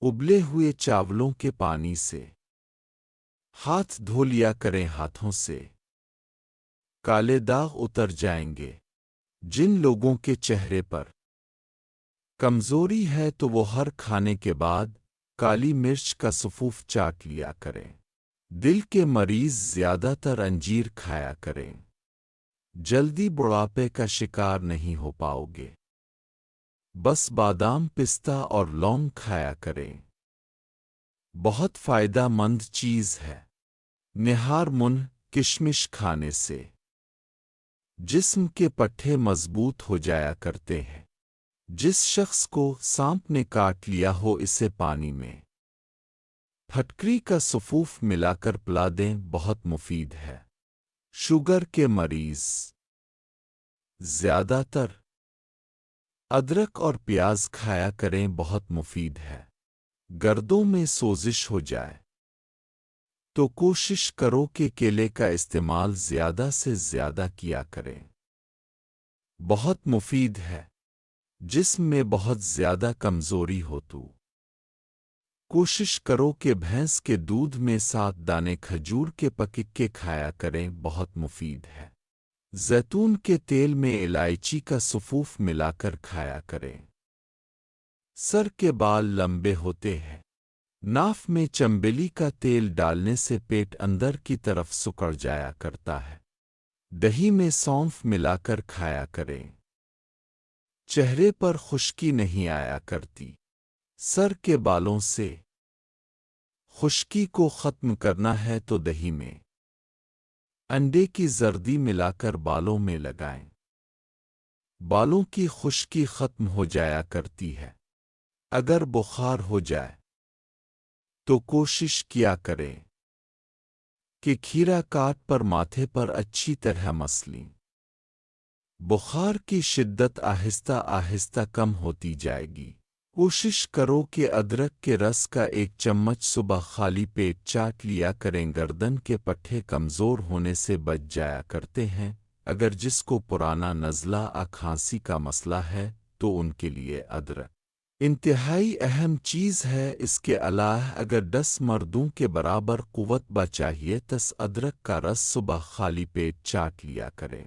ابلے ہوئے چاولوں کے پانی سے ہاتھ دھو لیا کریں ہاتھوں سے، کالے داغ اتر جائیں گے۔ جن لوگوں کے چہرے پر کمزوری ہے تو وہ ہر کھانے کے بعد کالی مرچ کا سفوف چاٹ لیا کریں۔ دل کے مریض زیادہ تر انجیر کھایا کریں، جلدی بڑھاپے کا شکار نہیں ہو پاؤ گے۔ بس بادام، پستہ اور لونگ کھایا کریں، بہت فائدہ مند چیز ہے۔ نہار من کشمش کھانے سے جسم کے پٹھے مضبوط ہو جایا کرتے ہیں۔ جس شخص کو سانپ نے کاٹ لیا ہو اسے پانی میں پھٹکری کا سفوف ملا کر پلا دیں، بہت مفید ہے۔ شوگر کے مریض زیادہ تر ادرک اور پیاز کھایا کریں، بہت مفید ہے۔ گردوں میں سوزش ہو جائے تو کوشش کرو کہ کیلے کا استعمال زیادہ سے زیادہ کیا کریں، بہت مفید ہے۔ جسم میں بہت زیادہ کمزوری ہو تو کوشش کرو کہ بھینس کے دودھ میں 7 دانے کھجور کے پکے کے کھایا کریں، بہت مفید ہے۔ زیتون کے تیل میں الائچی کا سفوف ملا کر کھایا کریں۔ سر کے بال لمبے ہوتے ہیں، ناف میں چمبیلی کا تیل ڈالنے سے پیٹ اندر کی طرف سکڑ جایا کرتا ہے۔ دہی میں سونف ملا کر کھایا کریں، چہرے پر خشکی نہیں آیا کرتی۔ سر کے بالوں سے خشکی کو ختم کرنا ہے تو دہی میں انڈے کی زردی ملا کر بالوں میں لگائیں، بالوں کی خشکی ختم ہو جایا کرتی ہے۔ اگر بخار ہو جائے تو کوشش کیا کریں کہ کھیرا کاٹ پر ماتھے پر اچھی طرح مسلیں، بخار کی شدت آہستہ آہستہ کم ہوتی جائے گی۔ کوشش کرو کہ ادرک کے رس کا 1 چمچ صبح خالی پیٹ چاٹ لیا کریں، گردن کے پٹھے کمزور ہونے سے بچ جایا کرتے ہیں۔ اگر جس کو پرانا نزلہ کھانسی کا مسئلہ ہے تو ان کے لیے ادرک انتہائی اہم چیز ہے۔ اس کے علاوہ اگر 10 مردوں کے برابر قوت چاہیے تس ادرک کا رس صبح خالی پیٹ چاٹ لیا کریں۔